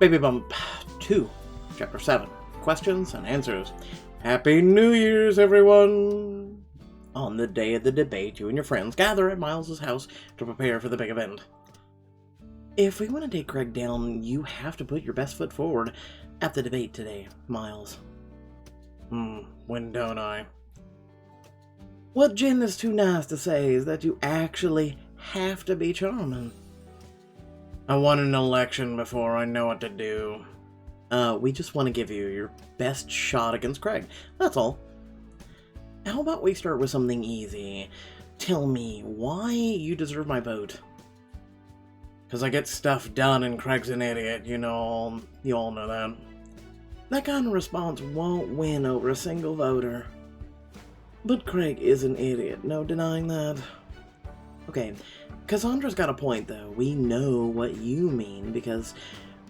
Baby Bump 2, Chapter 7, Questions and Answers. Happy New Year's, everyone! On the day of the debate, you and your friends gather at Miles' house to prepare for the big event. If we want to take Craig down, you have to put your best foot forward at the debate today, Miles. When don't I? What Jen is too nice to say is that you actually have to be charming. I want an election before I know what to do. We just want to give you your best shot against Craig. That's all. How about we start with something easy? Tell me why you deserve my vote. Because I get stuff done and Craig's an idiot, you all know that. That kind of response won't win over a single voter. But Craig is an idiot, no denying that. Okay, Cassandra's got a point though. We know what you mean because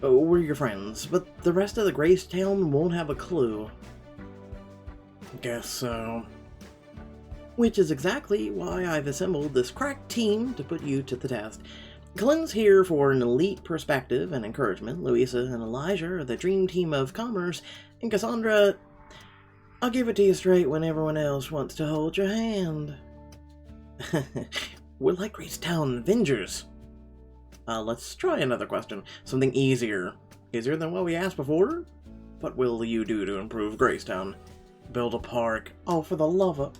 we're your friends, but the rest of the Gracetown won't have a clue. Guess so. Which is exactly why I've assembled this crack team to put you to the test. Glenn's here for an elite perspective and encouragement. Louisa and Elijah are the dream team of commerce. And Cassandra, I'll give it to you straight when everyone else wants to hold your hand. We're like Gracetown Avengers. Let's try another question. Something easier. Easier than what we asked before? What will you do to improve Gracetown? Build a park. Oh, for the love of...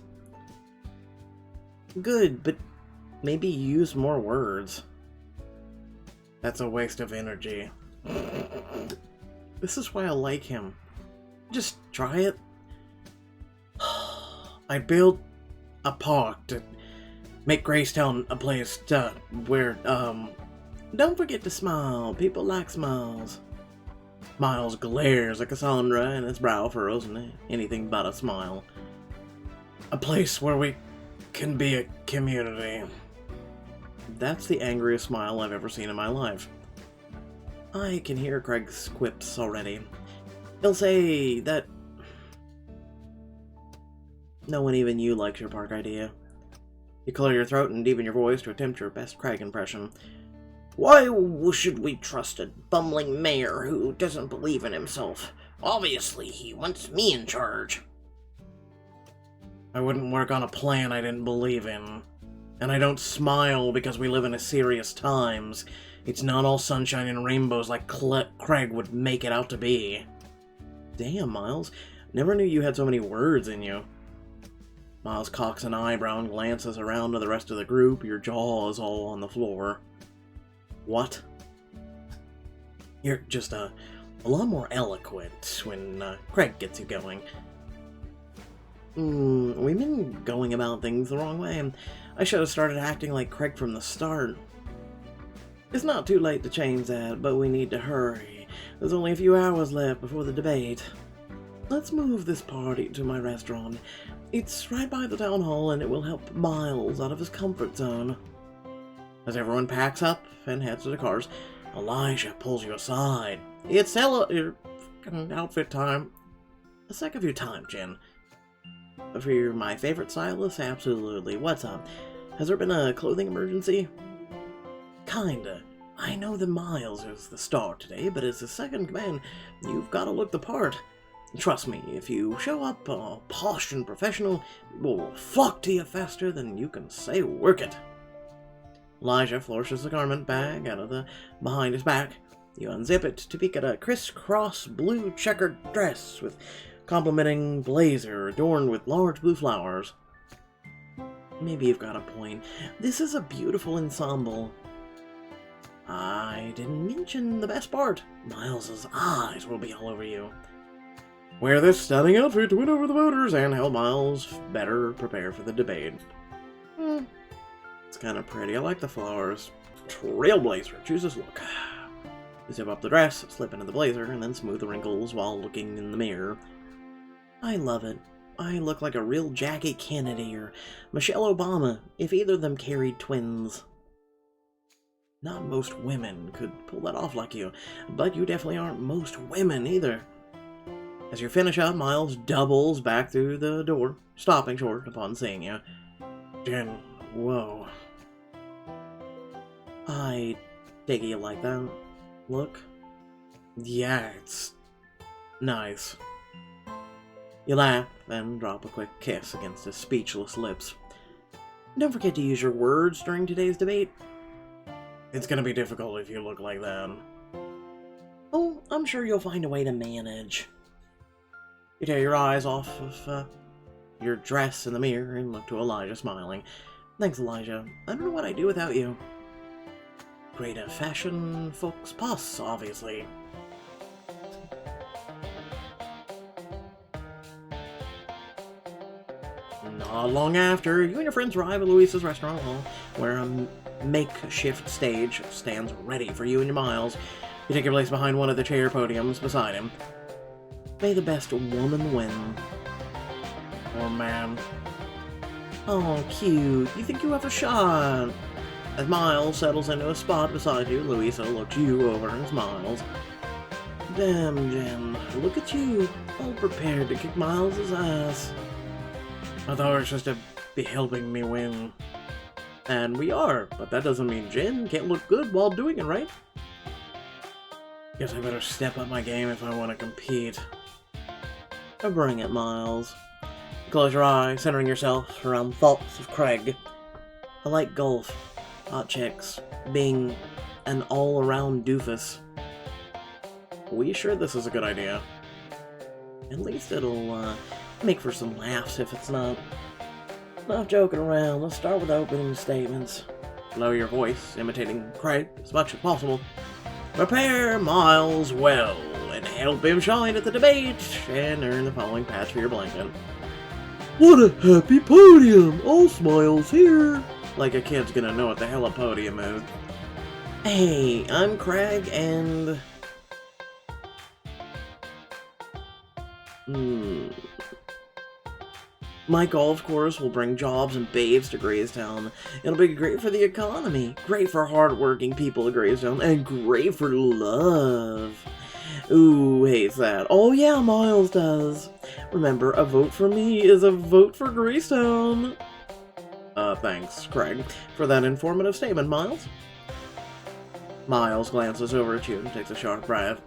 Good, but maybe use more words. That's a waste of energy. This is why I like him. Just try it. I built a park to make Gracetown a place where, don't forget to smile. People like smiles. Miles glares at Cassandra and his brow furrows and anything but a smile. A place where we can be a community. That's the angriest smile I've ever seen in my life. I can hear Craig's quips already. He'll say that no one, even you, likes your park idea. You clear your throat and deepen your voice to attempt your best Craig impression. Why should we trust a bumbling mayor who doesn't believe in himself? Obviously, he wants me in charge. I wouldn't work on a plan I didn't believe in. And I don't smile because we live in a serious times. It's not all sunshine and rainbows like Craig would make it out to be. Damn, Miles. Never knew you had so many words in you. Miles cocks an eyebrow and glances around to the rest of the group. Your jaw is all on the floor. What? You're just a lot more eloquent when Craig gets you going. We've been going about things the wrong way. I should have started acting like Craig from the start. It's not too late to change that, but we need to hurry. There's only a few hours left before the debate. Let's move this party to my restaurant. It's right by the town hall, and it will help Miles out of his comfort zone. As everyone packs up and heads to the cars, Elijah pulls you aside. It's your outfit time. A sec of your time, Jen. For my favorite stylist, absolutely. What's up? Has there been a clothing emergency? Kinda. I know that Miles is the star today, but as the second command, you've got to look the part. Trust me, if you show up posh and professional, people will flock to you faster than you can say work it. Elijah flourishes the garment bag out of behind his back. You unzip it to peek at a crisscross blue checkered dress with complementing blazer adorned with large blue flowers. Maybe you've got a point. This is a beautiful ensemble. I didn't mention the best part. Miles's eyes will be all over you. Wear this stunning outfit to win over the voters and help Miles better prepare for the debate. It's kind of pretty. I like the flowers. Trailblazer. Choose this look. Zip up the dress, slip into the blazer, and then smooth the wrinkles while looking in the mirror. I love it. I look like a real Jackie Kennedy or Michelle Obama if either of them carried twins. Not most women could pull that off like you, but you definitely aren't most women either. As you finish up, Miles doubles back through the door, stopping short upon seeing you. Jen, whoa. I take it you like that look. Yeah, it's nice. You laugh and drop a quick kiss against his speechless lips. Don't forget to use your words during today's debate. It's gonna be difficult if you look like that. Oh, I'm sure you'll find a way to manage. You tear your eyes off of your dress in the mirror and look to Elijah smiling. Thanks, Elijah. I don't know what I'd do without you. Great at fashion, folks pos, obviously. Not long after, you and your friends arrive at Luis's restaurant hall, where a makeshift stage stands ready for you and your Miles. You take your place behind one of the chair podiums beside him. May the best woman win. Or man. Oh, cute. You think you have a shot? As Miles settles into a spot beside you, Louisa looks you over and smiles. Damn, Jen. Look at you. All prepared to kick Miles' ass. I thought it was just to be helping me win. And we are, but that doesn't mean Jen can't look good while doing it, right? Guess I better step up my game if I want to compete. Bring it, Miles. Close your eyes, centering yourself around thoughts of Craig. I like golf, hot chicks, being an all-around doofus. Are we sure this is a good idea? At least it'll make for some laughs if it's not. Enough joking around, let's start with opening statements. Lower your voice, imitating Craig as much as possible. Prepare Miles well, and help him shine at the debate, and earn the following patch for your blanket. What a happy podium! All smiles here! Like a kid's gonna know what the hell a podium is. Hey, I'm Craig, and... My golf course will bring jobs and babes to Gracetown. It'll be great for the economy, great for hard-working people of Gracetown, and great for love. Ooh, hates that. Oh yeah, Miles does. Remember, a vote for me is a vote for Gracetown. Thanks, Craig, for that informative statement, Miles. Miles glances over at you and takes a sharp breath.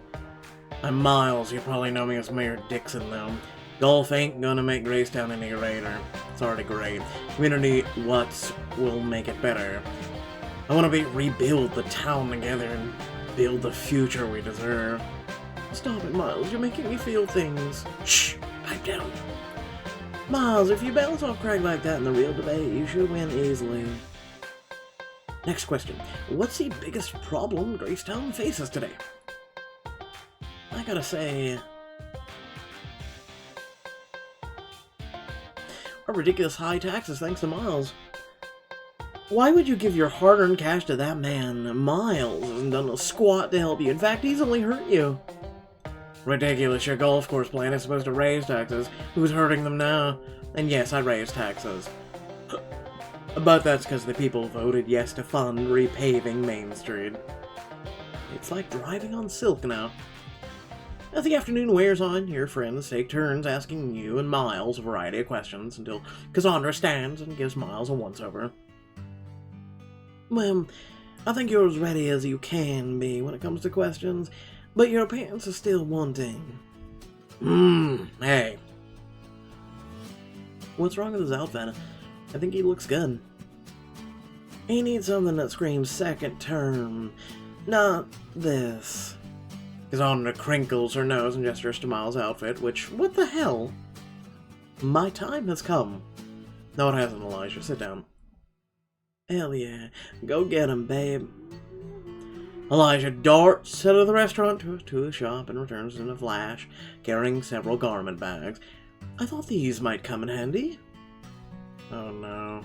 I'm Miles, you probably know me as Mayor Dixon, though. Golf ain't gonna make Gracetown any greater. It's already great. Community Watts will make it better. I want to rebuild the town together and build the future we deserve. Stop it, Miles. You're making me feel things. Shh! Pipe down. Miles, if you bounce off Craig like that in the real debate, you should win easily. Next question. What's the biggest problem Gracetown faces today? I gotta say... our ridiculous high taxes thanks to Miles. Why would you give your hard-earned cash to that man? Miles hasn't done a squat to help you. In fact, he's only hurt you. Ridiculous. Your golf course plan is supposed to raise taxes. Who's hurting them now? And yes, I raised taxes. But that's because the people voted yes to fund repaving Main Street. It's like driving on silk now. As the afternoon wears on, your friends take turns asking you and Miles a variety of questions until Cassandra stands and gives Miles a once-over. Well, I think you're as ready as you can be when it comes to questions, but your appearance is still wanting. Hey. What's wrong with his outfit? I think he looks good. He needs something that screams second term, not this. Cassandra crinkles her nose and gestures to Miles' outfit, which, what the hell? My time has come. No, it hasn't, Elijah. Sit down. Hell yeah. Go get him, babe. Elijah darts out of the restaurant to a shop and returns in a flash, carrying several garment bags. I thought these might come in handy. Oh no.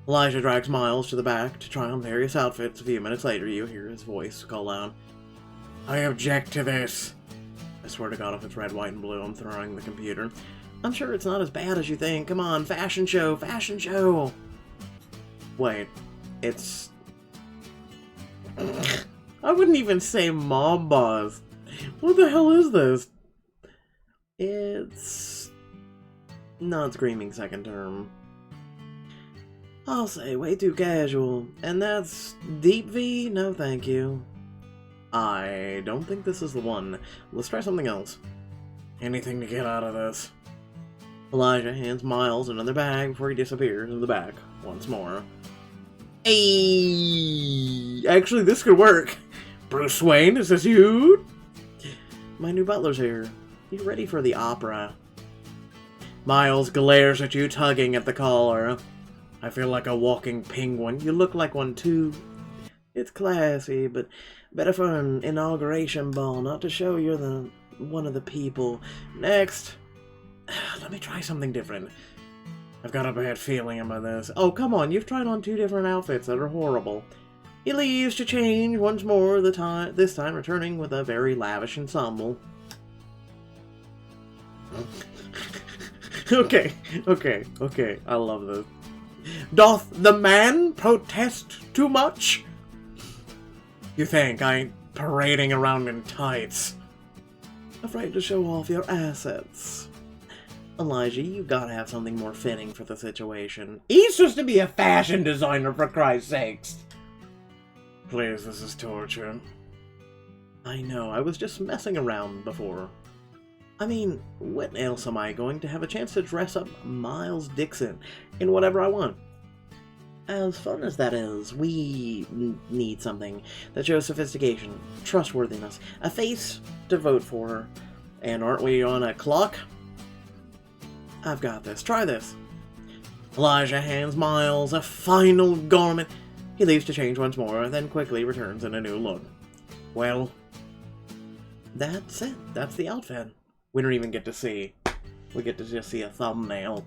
Elijah drags Miles to the back to try on various outfits. A few minutes later, you hear his voice call out, I object to this. I swear to God, if it's red, white, and blue, I'm throwing the computer. I'm sure it's not as bad as you think. Come on, fashion show, fashion show. Wait, it's... I wouldn't even say Mob Boss. What the hell is this? It's... not screaming second term. I'll say way too casual. And that's Deep V? No thank you. I don't think this is the one. Let's try something else. Anything to get out of this. Elijah hands Miles another bag before he disappears in the back once more. Hey! Actually, this could work. Bruce Wayne, is this you? My new butler's here. You ready for the opera? Miles glares at you, tugging at the collar. I feel like a walking penguin. You look like one too. It's classy, but better for an inauguration ball, not to show you're one of the people. Next. Let me try something different. I've got a bad feeling about this. Oh, come on, you've tried on 2 different outfits that are horrible. He leaves to change once more, this time returning with a very lavish ensemble. Okay, I love this. Doth the man protest too much? You think I ain't parading around in tights? Afraid to show off your assets. Elijah, you gotta have something more fitting for the situation. He's supposed to be a fashion designer, for Christ's sakes. Please, this is torture. I know, I was just messing around before. I mean, when else am I going to have a chance to dress up Miles Dixon in whatever I want? As fun as that is, we need something that shows sophistication, trustworthiness, a face to vote for. And aren't we on a clock? I've got this. Try this. Elijah hands Miles a final garment. He leaves to change once more, then quickly returns in a new look. Well, that's it. That's the outfit. We don't even get to see. We get to just see a thumbnail.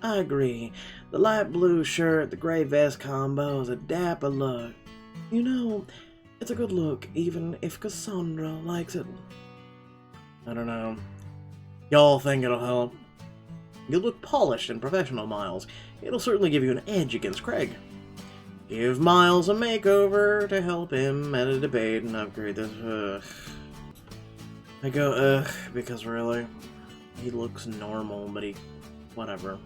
I agree. The light blue shirt, the gray vest combo is a dapper look. You know, it's a good look, even if Cassandra likes it. I don't know. Y'all think it'll help? You look polished and professional, Miles. It'll certainly give you an edge against Craig. Give Miles a makeover to help him at a debate and upgrade this. I go, because really, he looks normal, but whatever.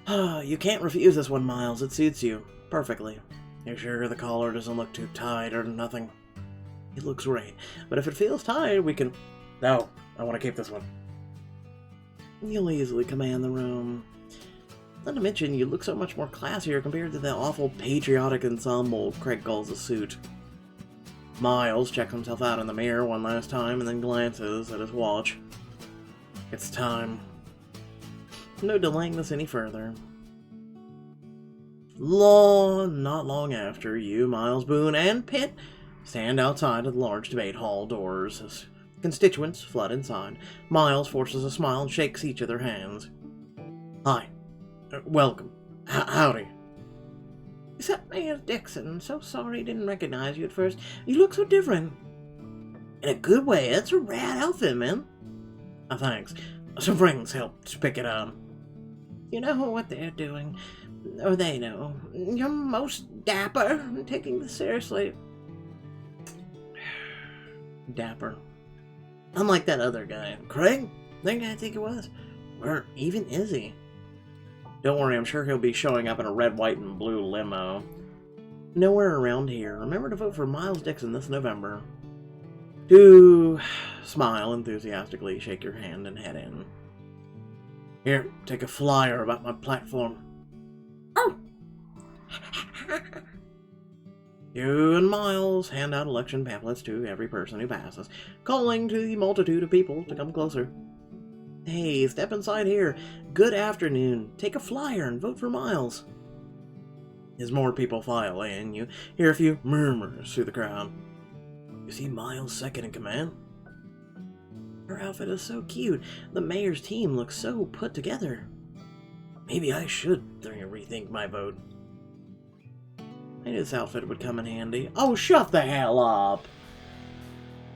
You can't refuse this one, Miles. It suits you perfectly. You sure the collar doesn't look too tight or nothing? It looks great, but if it feels tight, we can... No, I want to keep this one. You'll easily command the room. Not to mention, you look so much more classier compared to that awful patriotic ensemble Craig calls a suit. Miles checks himself out in the mirror one last time and then glances at his watch. It's time. No delaying this any further. Not long after, you, Miles Boone, and Pitt stand outside of the large debate hall doors as constituents flood inside. Miles forces a smile and shakes each of their hands. Hi. Welcome. Howdy. Except Mayor Dixon, I'm so sorry I didn't recognize you at first. You look so different. In a good way. That's a rad outfit, man. Thanks. Some friends helped pick it up. You know what they're doing. Or they know. You're most dapper. I'm taking this seriously. Dapper. Unlike that other guy. Craig? That guy I think it was. Or even is he? Don't worry, I'm sure he'll be showing up in a red, white, and blue limo. Nowhere around here. Remember to vote for Miles Dixon this November. Do smile enthusiastically, shake your hand, and head in. Here, take a flyer about my platform. Oh! You and Miles hand out election pamphlets to every person who passes, calling to the multitude of people to come closer. Hey, step inside here. Good afternoon. Take a flyer and vote for Miles. As more people file in, you hear a few murmurs through the crowd. You see Miles second in command? Her outfit is so cute. The mayor's team looks so put together. Maybe I should rethink my vote. I knew this outfit would come in handy. Oh, shut the hell up!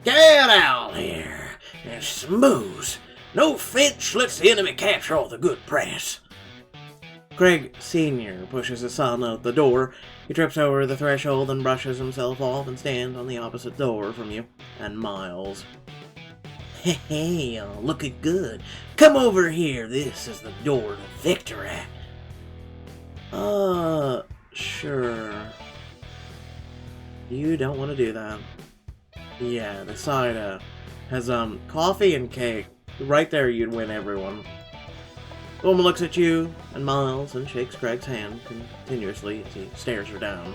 Get out here and smooth. No Finch lets the enemy capture all the good press. Craig Sr. pushes his son out the door. He trips over the threshold and brushes himself off and stands on the opposite door from you and Miles. Hey, looking good. Come over here. This is the door to victory. Sure. You don't want to do that. Yeah, the side has coffee and cake. Right there you'd win everyone. The woman looks at you and Miles and shakes Craig's hand continuously as he stares her down.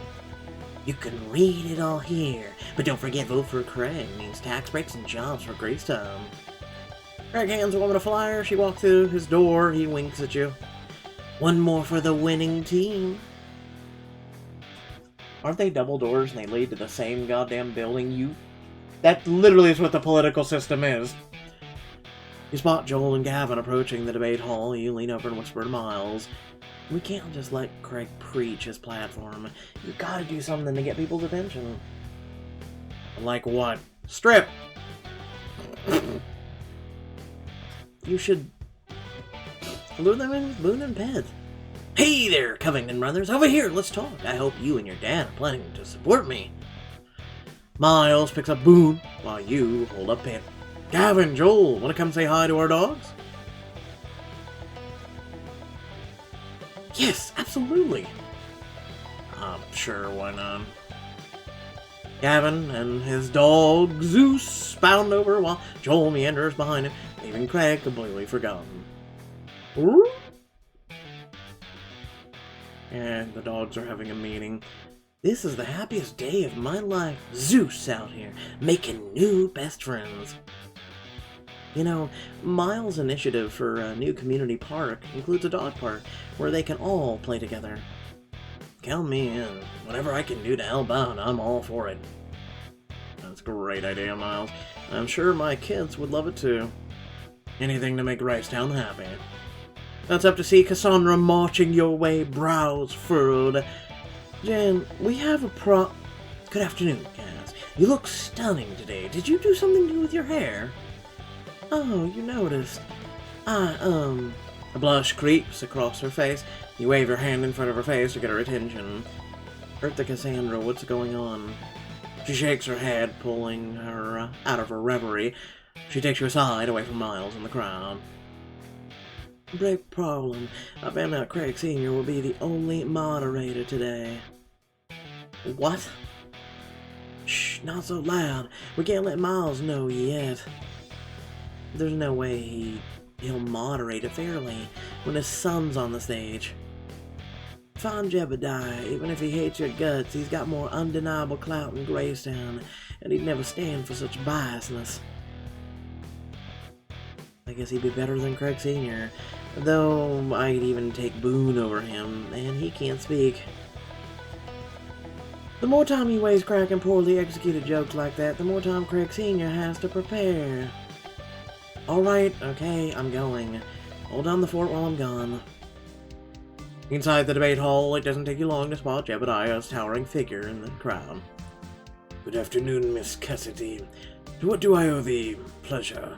You can read it all here, but don't forget vote for Craig means tax breaks and jobs for Gracetown. Craig hands the woman a flyer. She walks through his door. He winks at you. One more for the winning team. Aren't they double doors and they lead to the same goddamn building? That literally is what the political system is. You spot Joel and Gavin approaching the debate hall. You lean over and whisper to Miles. We can't just let Craig preach his platform. You gotta do something to get people's attention. Like what? Strip! You should lure them in bed. Hey there, Covington brothers. Over here, let's talk. I hope you and your dad are planning to support me. Miles picks up Boone while you hold up Pip. Gavin, Joel, want to come say hi to our dogs? Yes, absolutely. Sure, why not? Gavin and his dog Zeus bound over while Joel meanders behind him, leaving Craig completely forgotten. Ooh. And the dogs are having a meeting. This is the happiest day of my life. Zeus out here, making new best friends. You know, Miles' initiative for a new community park includes a dog park where they can all play together. Count me in. Whatever I can do to help out, I'm all for it. That's a great idea, Miles. I'm sure my kids would love it too. Anything to make Gracetown happy. That's up to see Cassandra marching your way, brows furrowed. Jen, we have a Good afternoon, Cass. You look stunning today. Did you do something new with your hair? Oh, you noticed. A blush creeps across her face. You wave your hand in front of her face to get her attention. Eartha Cassandra, what's going on? She shakes her head, pulling her out of her reverie. She takes you aside, away from Miles and the crowd. Big problem. I found out Craig Sr. will be the only moderator today. What? Shh, not so loud. We can't let Miles know yet. There's no way he'll moderate it fairly when his son's on the stage. Find Jebediah. Even if he hates your guts, he's got more undeniable clout in Gracetown, and he'd never stand for such biasness. I guess he'd be better than Craig Sr., though I'd even take Boone over him, and he can't speak. The more time he wastes cracking poorly executed jokes like that, the more time Craig Sr. has to prepare. Alright, okay, I'm going. Hold down the fort while I'm gone. Inside the debate hall, it doesn't take you long to spot Jebediah's towering figure in the crowd. Good afternoon, Miss Cassidy. To what do I owe the pleasure?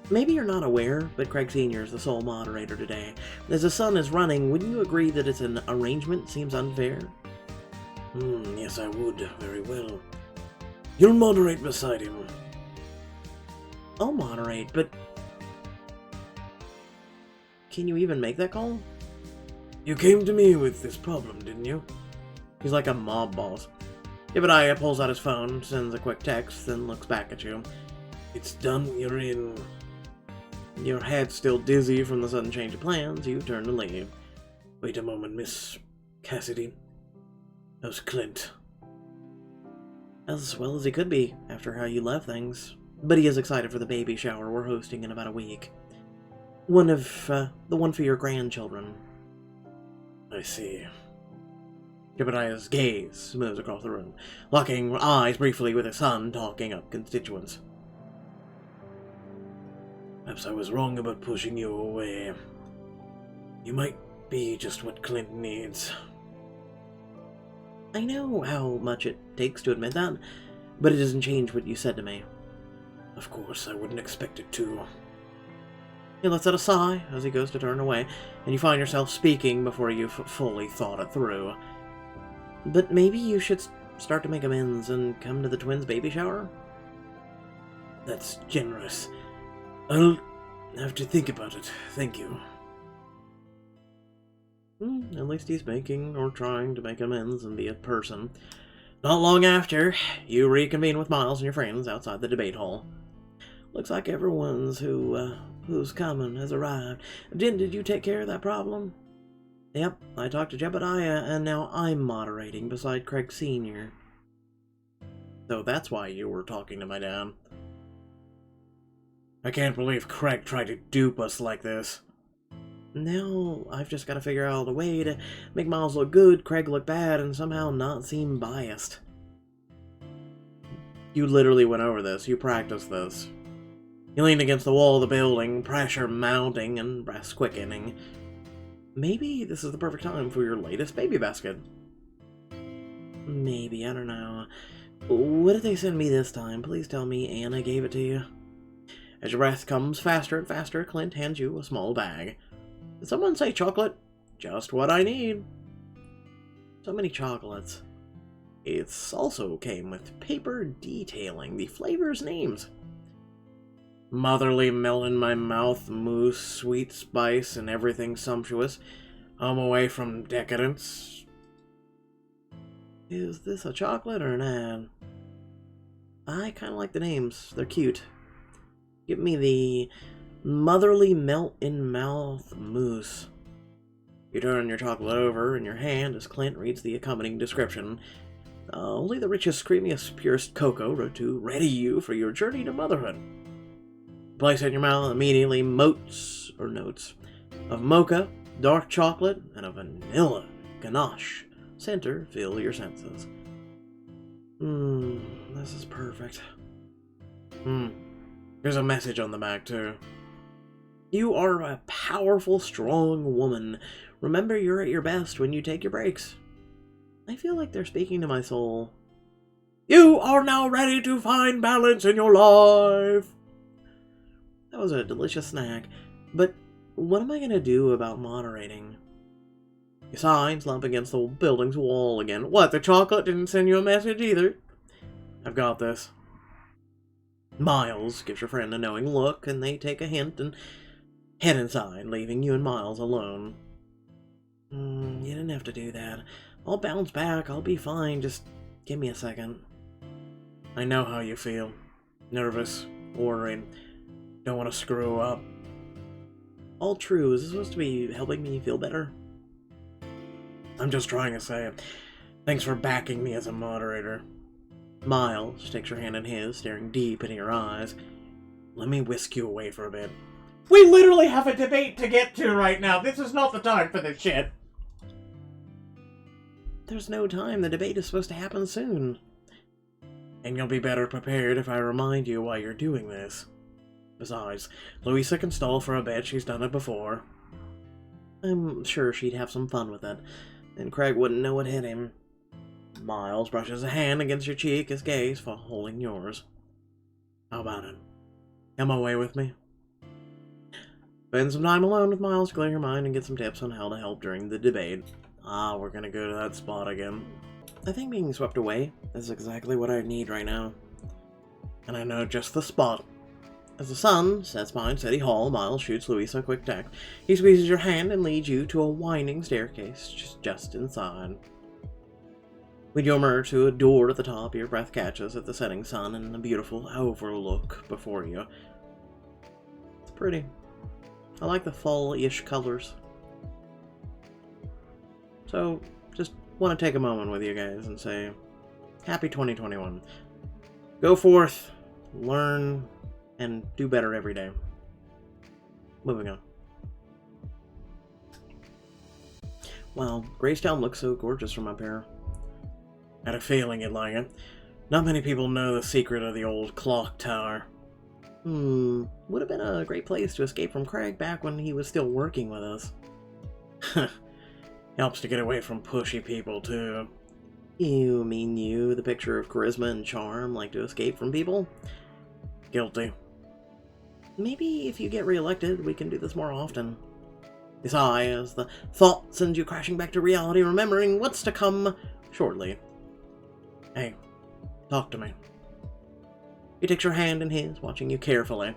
Maybe you're not aware, but Craig Sr. is the sole moderator today. As his son is running, wouldn't you agree that it's an arrangement seems unfair? Yes, I would. Very well. You'll moderate beside him. I'll moderate, but... Can you even make that call? You came to me with this problem, didn't you? He's like a mob boss. Jebediah pulls out his phone, sends a quick text, then looks back at you. It's done, you're in. Your head still dizzy from the sudden change of plans, you turn to leave. Wait a moment, Miss Cassidy. How's Clint? As well as he could be, after how you left things. But he is excited for the baby shower we're hosting in about a week. The one for your grandchildren. I see. Jebediah's gaze moves across the room, locking eyes briefly with his son talking up constituents. Perhaps I was wrong about pushing you away. You might be just what Clint needs. I know how much it takes to admit that, but it doesn't change what you said to me. Of course, I wouldn't expect it to. He lets out a sigh as he goes to turn away, and you find yourself speaking before you've fully thought it through. But maybe you should start to make amends and come to the twins' baby shower? That's generous. I'll have to think about it. Thank you. At least he's making or trying to make amends and be a person. Not long after, you reconvene with Miles and your friends outside the debate hall. Looks like everyone's who's coming has arrived. Jen, did you take care of that problem? Yep, I talked to Jebediah, and now I'm moderating beside Craig Sr. So that's why you were talking to my dad. I can't believe Craig tried to dupe us like this. Now, I've just got to figure out a way to make Miles look good, Craig look bad, and somehow not seem biased. You literally went over this. You practiced this. You leaned against the wall of the building, pressure mounting and breaths quickening. Maybe this is the perfect time for your latest baby basket. Maybe, I don't know. What did they send me this time? Please tell me Anna gave it to you. As your breath comes faster and faster, Clint hands you a small bag. Did someone say chocolate? Just what I need. So many chocolates. It's also came with paper detailing the flavors' names. Motherly melt in my mouth, mousse, sweet spice, and everything sumptuous. I'm away from decadence. Is this a chocolate or an ad? I kind of like the names. They're cute. Give me the motherly melt in mouth mousse. You turn your chocolate over in your hand as Clint reads the accompanying description. Only the richest, creamiest, purest cocoa to ready you for your journey to motherhood. Place it in your mouth immediately notes of mocha, dark chocolate, and a vanilla ganache. Center, fill your senses. This is perfect. There's a message on the back, too. You are a powerful, strong woman. Remember, you're at your best when you take your breaks. I feel like they're speaking to my soul. You are now ready to find balance in your life. That was a delicious snack. But what am I going to do about moderating? You sigh and slump against the building's wall again. What, the chocolate didn't send you a message either? I've got this. Miles gives your friend a knowing look, and they take a hint and head inside, leaving you and Miles alone. You didn't have to do that. I'll bounce back, I'll be fine, just give me a second. I know how you feel. Nervous, worried, don't want to screw up. All true, is this supposed to be helping me feel better? I'm just trying to say, thanks for backing me as a moderator. Miles takes your hand in his, staring deep into your eyes. Let me whisk you away for a bit. We literally have a debate to get to right now. This is not the time for this shit. There's no time. The debate is supposed to happen soon. And you'll be better prepared if I remind you why you're doing this. Besides, Louisa can stall for a bit. She's done it before. I'm sure she'd have some fun with it, and Craig wouldn't know what hit him. Miles brushes a hand against your cheek, his gaze holding yours. How about it? Come away with me? Spend some time alone with Miles to clear your mind and get some tips on how to help during the debate. We're gonna go to that spot again. I think being swept away is exactly what I need right now. And I know just the spot. As the sun sets behind City Hall, Miles shoots Louisa a quick text. He squeezes your hand and leads you to a winding staircase just inside. When you emerge to a door at the top, your breath catches at the setting sun and the beautiful overlook before you. It's pretty. I like the fall-ish colors. So, just want to take a moment with you guys and say, Happy 2021. Go forth, learn, and do better every day. Moving on. Wow, Gracetown looks so gorgeous from up here. Had a feeling you'd like it. Not many people know the secret of the old clock tower. Would have been a great place to escape from Craig back when he was still working with us. Helps to get away from pushy people, too. You mean you, the picture of charisma and charm, like to escape from people? Guilty. Maybe if you get reelected, we can do this more often. You sigh as the thought sends you crashing back to reality, remembering what's to come shortly. Hey, talk to me. He takes your hand in his, watching you carefully.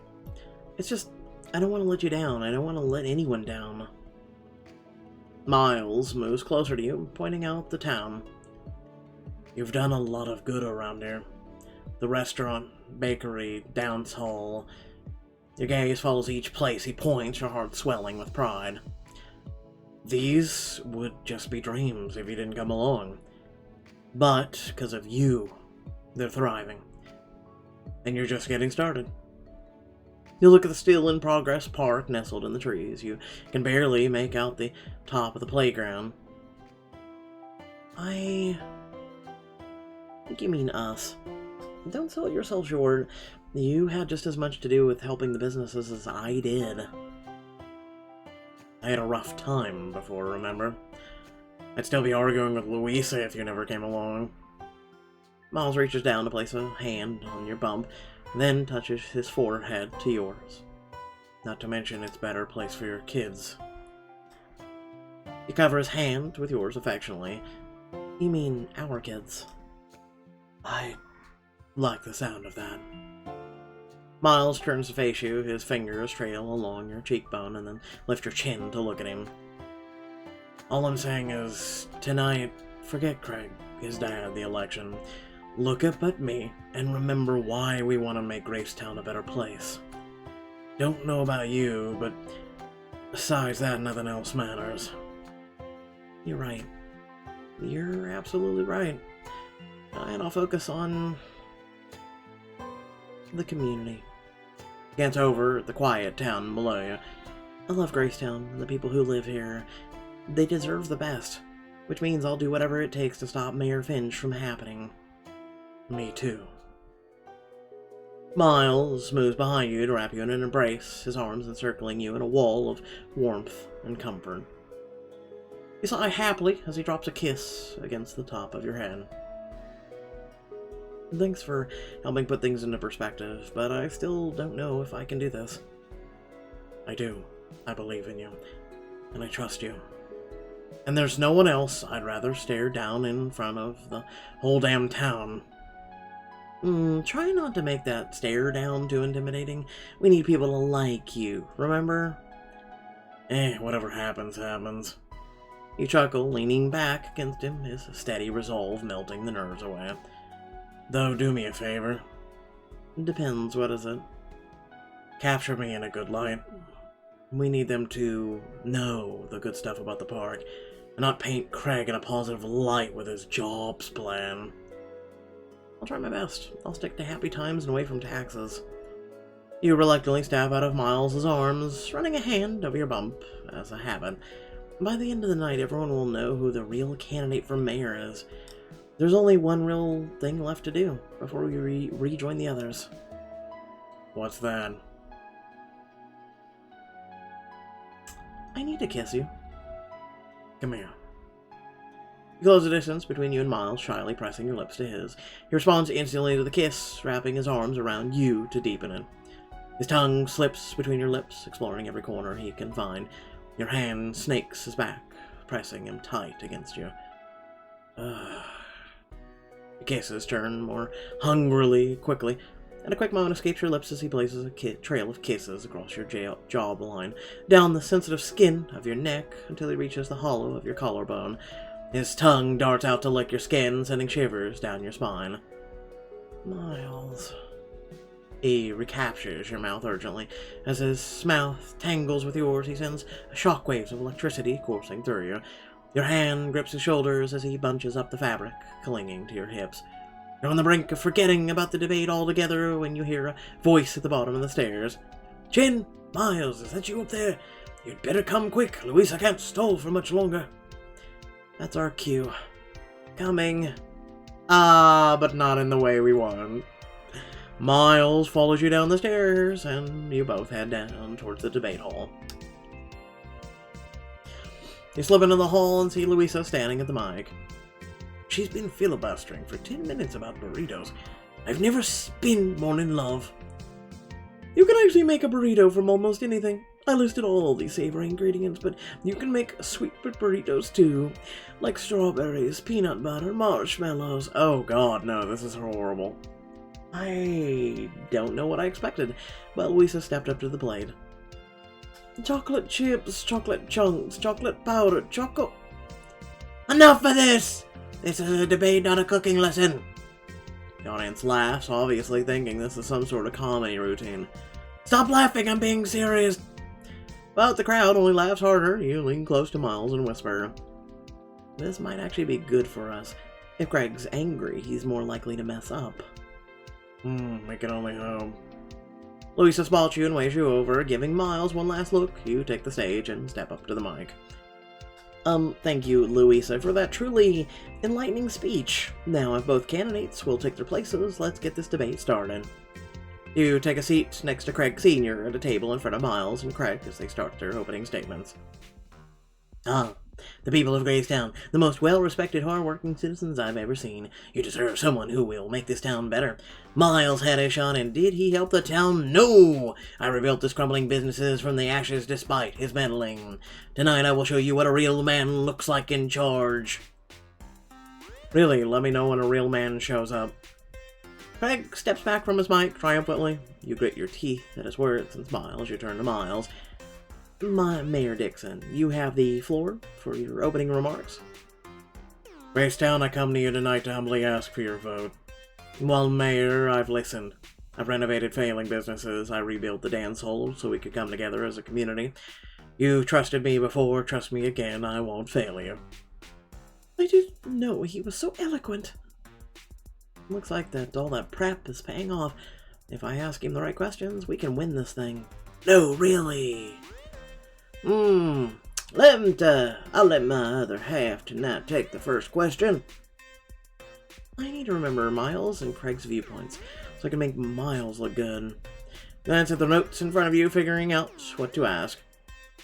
It's just, I don't want to let you down. I don't want to let anyone down. Miles moves closer to you, pointing out the town. You've done a lot of good around here. The restaurant, bakery, dance hall. Your gaze follows each place he points, your heart swelling with pride. These would just be dreams if you didn't come along. But, because of you, they're thriving. And you're just getting started. You look at the still-in-progress park nestled in the trees. You can barely make out the top of the playground. I think you mean us. Don't sell yourself short. You had just as much to do with helping the businesses as I did. I had a rough time before, remember? I'd still be arguing with Louisa if you never came along. Miles reaches down to place a hand on your bump, then touches his forehead to yours. Not to mention it's a better place for your kids. You cover his hand with yours affectionately. You mean our kids. I like the sound of that. Miles turns to face you, his fingers trail along your cheekbone, and then lift your chin to look at him. All I'm saying is, tonight, forget Craig, his dad, the election. Look up at me, and remember why we want to make Gracetown a better place. Don't know about you, but besides that, nothing else matters. You're right. You're absolutely right. And I'll focus on the community. Glance over at the quiet town below you. I love Gracetown and the people who live here. They deserve the best, which means I'll do whatever it takes to stop Mayor Finch from happening. Me too. Miles moves behind you to wrap you in an embrace, his arms encircling you in a wall of warmth and comfort. You sigh happily as he drops a kiss against the top of your head. Thanks for helping put things into perspective, but I still don't know if I can do this. I do. I believe in you. And I trust you. And there's no one else I'd rather stare down in front of the whole damn town. Try not to make that stare down too intimidating. We need people to like you, remember? Whatever happens, happens. You chuckle, leaning back against him, his steady resolve melting the nerves away. Though, do me a favor. Depends, what is it? Capture me in a good light. We need them to know the good stuff about the park, and not paint Craig in a positive light with his jobs plan. I'll try my best. I'll stick to happy times and away from taxes. You reluctantly step out of Miles's arms, running a hand over your bump, as a habit. By the end of the night, everyone will know who the real candidate for mayor is. There's only one real thing left to do before we rejoin the others. What's that? I need to kiss you. Come here. You close the distance between you and Miles, shyly pressing your lips to his. He responds instantly to the kiss, wrapping his arms around you to deepen it. His tongue slips between your lips, exploring every corner he can find. Your hand snakes his back, pressing him tight against you. Your kisses turn more hungrily quickly, and a quick moan escapes your lips as he places a trail of kisses across your jawline, down the sensitive skin of your neck until he reaches the hollow of your collarbone. His tongue darts out to lick your skin, sending shivers down your spine. Miles. He recaptures your mouth urgently. As his mouth tangles with yours, he sends shockwaves of electricity coursing through you. Your hand grips his shoulders as he bunches up the fabric, clinging to your hips. You're on the brink of forgetting about the debate altogether when you hear a voice at the bottom of the stairs. Chin! Miles, is that you up there? You'd better come quick. Louisa can't stall for much longer. That's our cue. Coming. But not in the way we want. Miles follows you down the stairs, and you both head down towards the debate hall. You slip into the hall and see Louisa standing at the mic. She's been filibustering for 10 minutes about burritos. I've never been more in love. You can actually make a burrito from almost anything. I listed all these savory ingredients, but you can make sweet burritos too. Like strawberries, peanut butter, marshmallows. Oh god, no, this is horrible. I don't know what I expected, but Louisa stepped up to the plate. Chocolate chips, chocolate chunks, chocolate powder, Enough of this! This is a debate, not a cooking lesson. The audience laughs, obviously thinking this is some sort of comedy routine. Stop laughing, I'm being serious. But the crowd only laughs harder. You lean close to Miles and whisper, this might actually be good for us. If Greg's angry, he's more likely to mess up. We can only hope. Louisa spots you and waves you over, giving Miles one last look. You take the stage and step up to the mic. Thank you, Louisa, for that truly enlightening speech. Now, if both candidates will take their places, let's get this debate started. You take a seat next to Craig Sr. at a table in front of Miles and Craig as they start their opening statements. The people of Gracetown, the most well-respected, hard-working citizens I've ever seen. You deserve someone who will make this town better. Miles had a shot, and did he help the town? No! I rebuilt his crumbling businesses from the ashes despite his meddling. Tonight I will show you what a real man looks like in charge. Really, let me know when a real man shows up. Craig steps back from his mic triumphantly. You grit your teeth at his words and smiles. You turn to Miles. Mayor Dixon, you have the floor for your opening remarks. Gracetown, I come to you tonight to humbly ask for your vote. Well, Mayor, I've listened. I've renovated failing businesses. I rebuilt the dance hall so we could come together as a community. You trusted me before, trust me again. I won't fail you. I didn't know he was so eloquent. Looks like all that prep is paying off. If I ask him the right questions, we can win this thing. No, really. I'll let my other half tonight take the first question. I need to remember Miles and Craig's viewpoints, so I can make Miles look good. Glance at the notes in front of you, figuring out what to ask.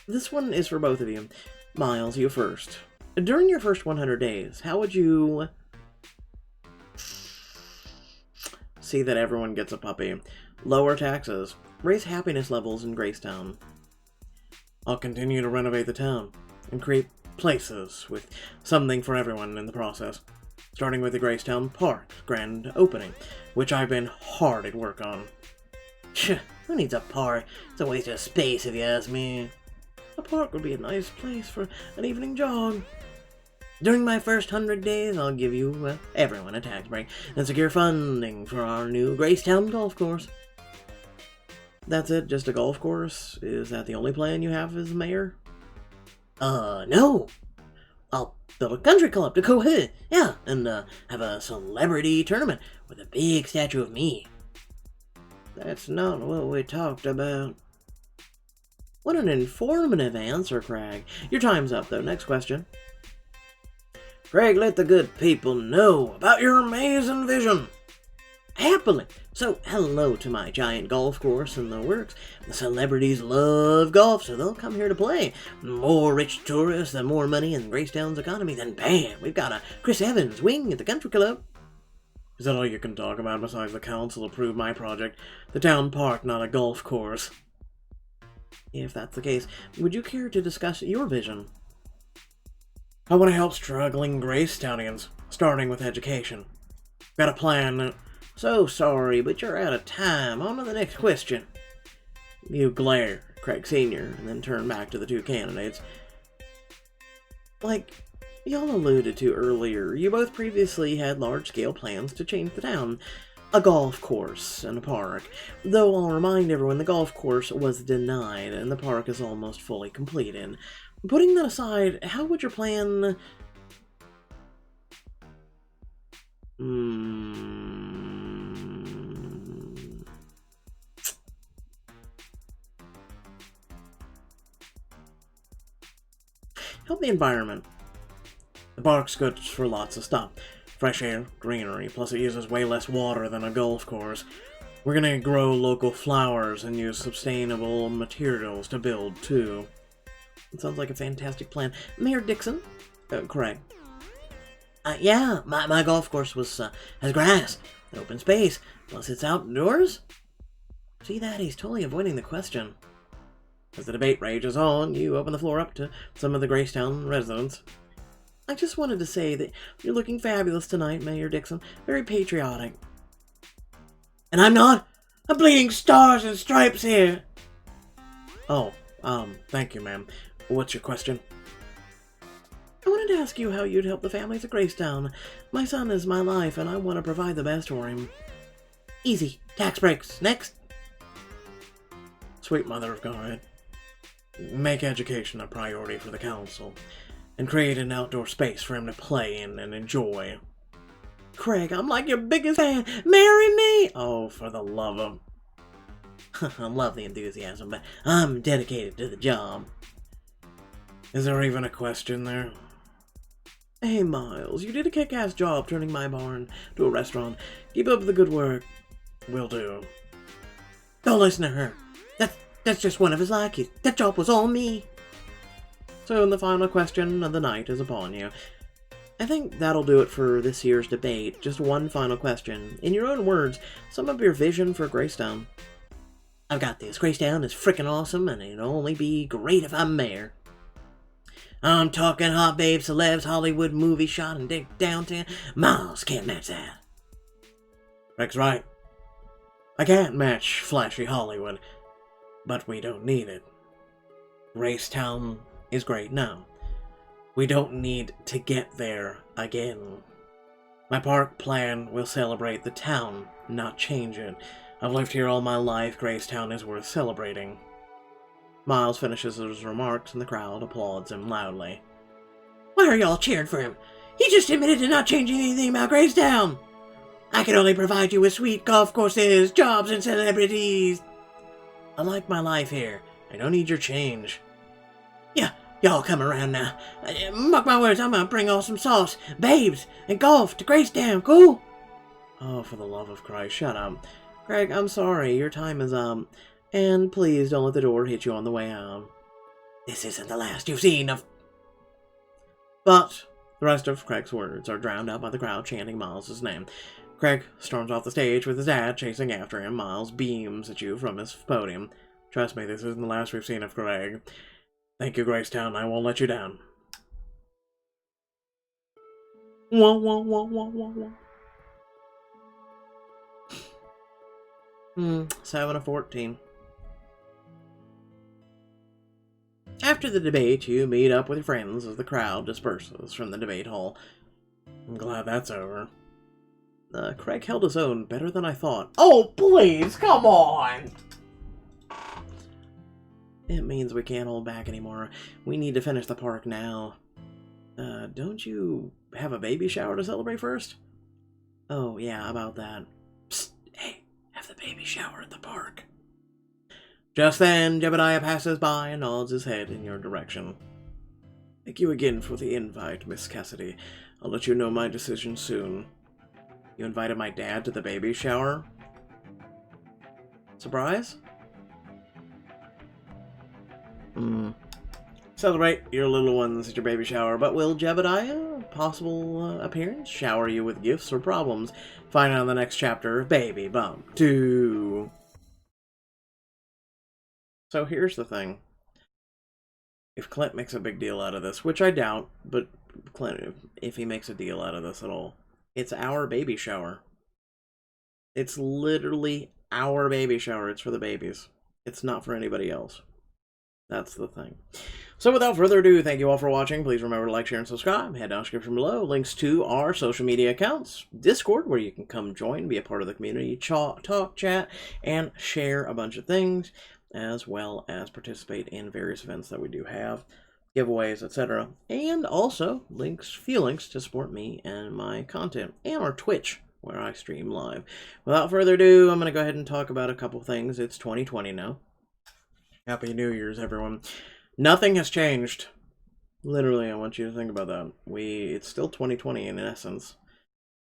This one is for both of you. Miles, you first. During your first 100 days, how would you see that everyone gets a puppy? Lower taxes. Raise happiness levels in Gracetown. I'll continue to renovate the town and create places with something for everyone in the process. Starting with the Gracetown Park grand opening, which I've been hard at work on. Who needs a park? It's a waste of space if you ask me. A park would be a nice place for an evening jog. During my first 100 days, I'll give you, everyone, a tax break and secure funding for our new Gracetown golf course. That's it? Just a golf course? Is that the only plan you have as mayor? No. I'll build a country club to go ahead. Yeah, and have a celebrity tournament with a big statue of me. That's not what we talked about. What an informative answer, Craig. Your time's up, though. Next question. Craig, let the good people know about your amazing vision. Happily. So, hello to my giant golf course in the works. The celebrities love golf, so they'll come here to play. More rich tourists, the more money in Gracetown's economy, then bam, we've got a Chris Evans wing at the country club. Is that all you can talk about besides the council approved my project? The town park, not a golf course. If that's the case, would you care to discuss your vision? I want to help struggling Gracetownians, starting with education. Got a plan. So sorry, but you're out of time. On to the next question. You glare at Craig Sr. and then turn back to the two candidates. Like y'all alluded to earlier, you both previously had large-scale plans to change the town. A golf course and a park. Though I'll remind everyone the golf course was denied and the park is almost fully completed. Putting that aside, how would your plan... help the environment. The park's good for lots of stuff. Fresh air, greenery, plus it uses way less water than a golf course. We're gonna grow local flowers and use sustainable materials to build, too. It sounds like a fantastic plan. Mayor Dixon? Craig. Yeah, my golf course has grass, open space, plus it's outdoors. See that? He's totally avoiding the question. As the debate rages on, you open the floor up to some of the Gracetown residents. I just wanted to say that you're looking fabulous tonight, Mayor Dixon. Very patriotic. And I'm not! I'm bleeding stars and stripes here! Oh, thank you, ma'am. What's your question? I wanted to ask you how you'd help the families of Gracetown. My son is my life, and I want to provide the best for him. Easy. Tax breaks. Next. Sweet mother of God. Make education a priority for the council, and create an outdoor space for him to play in and enjoy. Craig, I'm like your biggest fan. Marry me! Oh, for the love of... I love the enthusiasm, but I'm dedicated to the job. Is there even a question there? Hey, Miles, you did a kick-ass job turning my barn to a restaurant. Keep up the good work. Will do. Don't listen to her. That's just one of his lackeys. That job was all me. Soon the final question of the night is upon you. I think that'll do it for this year's debate. Just one final question. In your own words, sum up your vision for Gracetown. I've got this. Gracetown is freaking awesome, and it'd only be great if I'm mayor. I'm talking hot babes, celebs, Hollywood movie shot in downtown. Miles can't match that. Rick's right. I can't match flashy Hollywood, but we don't need it. Gracetown is great now. We don't need to get there again. My park plan will celebrate the town, not change it. I've lived here all my life. Gracetown is worth celebrating. Miles finishes his remarks and the crowd applauds him loudly. Why are y'all cheering for him? He just admitted to not changing anything about Gracetown. I can only provide you with sweet golf courses, jobs, and celebrities. I like my life here. I don't need your change. Yeah, y'all come around now. Mark my words, I'm gonna bring all some sauce, babes, and golf to Gracetown, cool? Oh, for the love of Christ, shut up. Craig, I'm sorry, your time is up. And please don't let the door hit you on the way out. This isn't the last you've seen of... But the rest of Craig's words are drowned out by the crowd chanting Miles' name. Craig storms off the stage with his dad chasing after him. Miles beams at you from his podium. Trust me, this isn't the last we've seen of Craig. Thank you, Gracetown. I won't let you down. Wah, wah, wah, wah, wah, wah. 7 of 14. After the debate, you meet up with your friends as the crowd disperses from the debate hall. I'm glad that's over. Craig held his own better than I thought. Oh, please, come on! It means we can't hold back anymore. We need to finish the park now. Don't you have a baby shower to celebrate first? Oh, yeah, about that. Psst, hey, have the baby shower at the park. Just then, Jebediah passes by and nods his head in your direction. Thank you again for the invite, Miss Cassidy. I'll let you know my decision soon. You invited my dad to the baby shower? Surprise? Celebrate your little ones at your baby shower, but will Jebediah, possible appearance, shower you with gifts or problems? Find out in the next chapter of Baby Bump 2. So here's the thing. If Clint makes a big deal out of this, which I doubt, but Clint, if he makes a deal out of this at all, it's our baby shower. It's literally our baby shower. It's for the babies. It's not for anybody else. That's the thing. So without further ado, thank you all for watching. Please remember to like, share, and subscribe. Head down in the description below. Links to our social media accounts. Discord, where you can come join, be a part of the community, talk, chat, and share a bunch of things, as well as participate in various events that we do have, giveaways, etc. And also few links to support me and my content, and our Twitch, where I stream live. Without further ado, I'm going to go ahead and talk about a couple things. It's 2020 now. Happy New Year's, everyone. Nothing has changed. Literally, I want you to think about that. It's still 2020 in essence.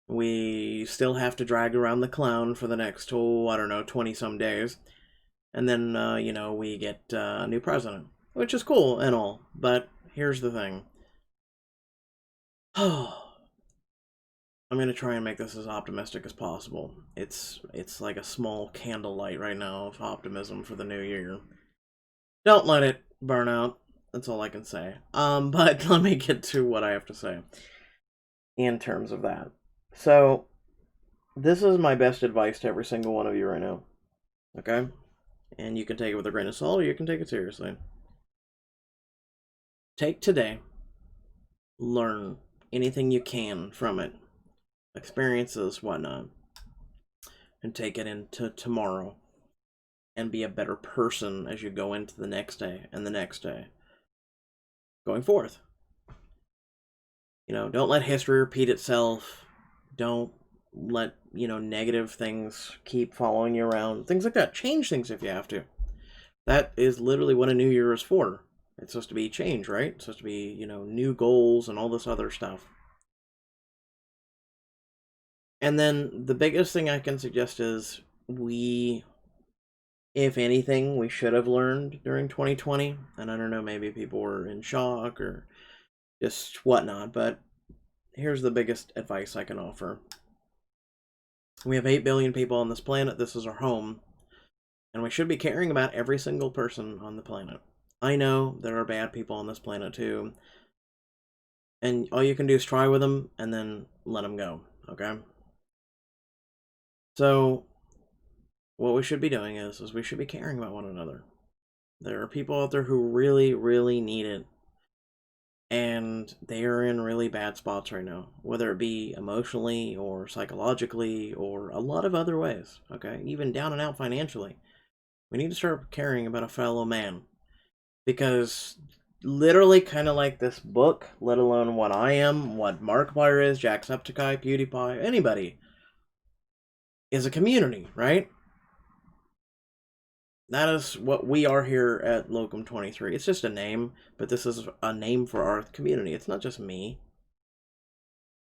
We still have to drag around the clown for the next, 20-some days. And then, we get a new president, which is cool and all. But here's the thing. I'm going to try and make this as optimistic as possible. It's like a small candlelight right now of optimism for the new year. Don't let it burn out. That's all I can say. But let me get to what I have to say in terms of that. So, this is my best advice to every single one of you right now. Okay? And you can take it with a grain of salt, or you can take it seriously. Take today learn anything you can from it, experiences, whatnot, and take it into tomorrow and be a better person as you go into the next day and the next day going forth. Don't let history repeat itself. Don't let, negative things keep following you around. Things like that. Change things if you have to. That is literally what a new year is for. It's supposed to be change, right? It's supposed to be, new goals and all this other stuff. And then the biggest thing I can suggest is if anything, we should have learned during 2020. And I don't know, maybe people were in shock or just whatnot, but here's the biggest advice I can offer. We have 8 billion people on this planet. This is our home. And we should be caring about every single person on the planet. I know there are bad people on this planet too. And all you can do is try with them and then let them go, okay? So, what we should be doing is we should be caring about one another. There are people out there who really, really need it. And they are in really bad spots right now, whether it be emotionally or psychologically or a lot of other ways, okay? Even down and out financially. We need to start caring about a fellow man. Because literally kind of like this book, let alone what I am, what Markiplier is, Jacksepticeye, PewDiePie, anybody, is a community, right? That is what we are here at Locum 23. It's just a name, but this is a name for our community. It's not just me.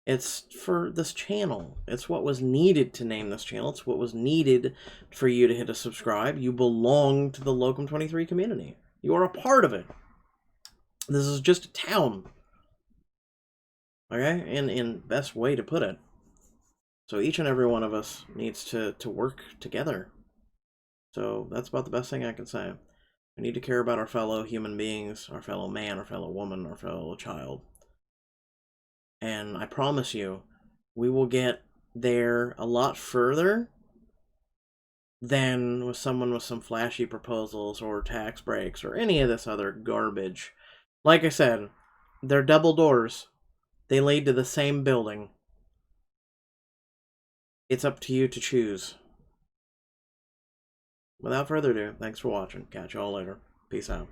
It's for this channel. It's what was needed to name this channel. It's what was needed for you to hit a subscribe. You belong to the Locum 23 community. You are a part of it. This is just a town. Okay? In best way to put it. So each and every one of us needs to work together. So that's about the best thing I can say. We need to care about our fellow human beings, our fellow man, our fellow woman, our fellow child. And I promise you, we will get there a lot further than with someone with some flashy proposals or tax breaks or any of this other garbage. Like I said, they're double doors. They lead to the same building. It's up to you to choose. Without further ado, thanks for watching. Catch you all later. Peace out.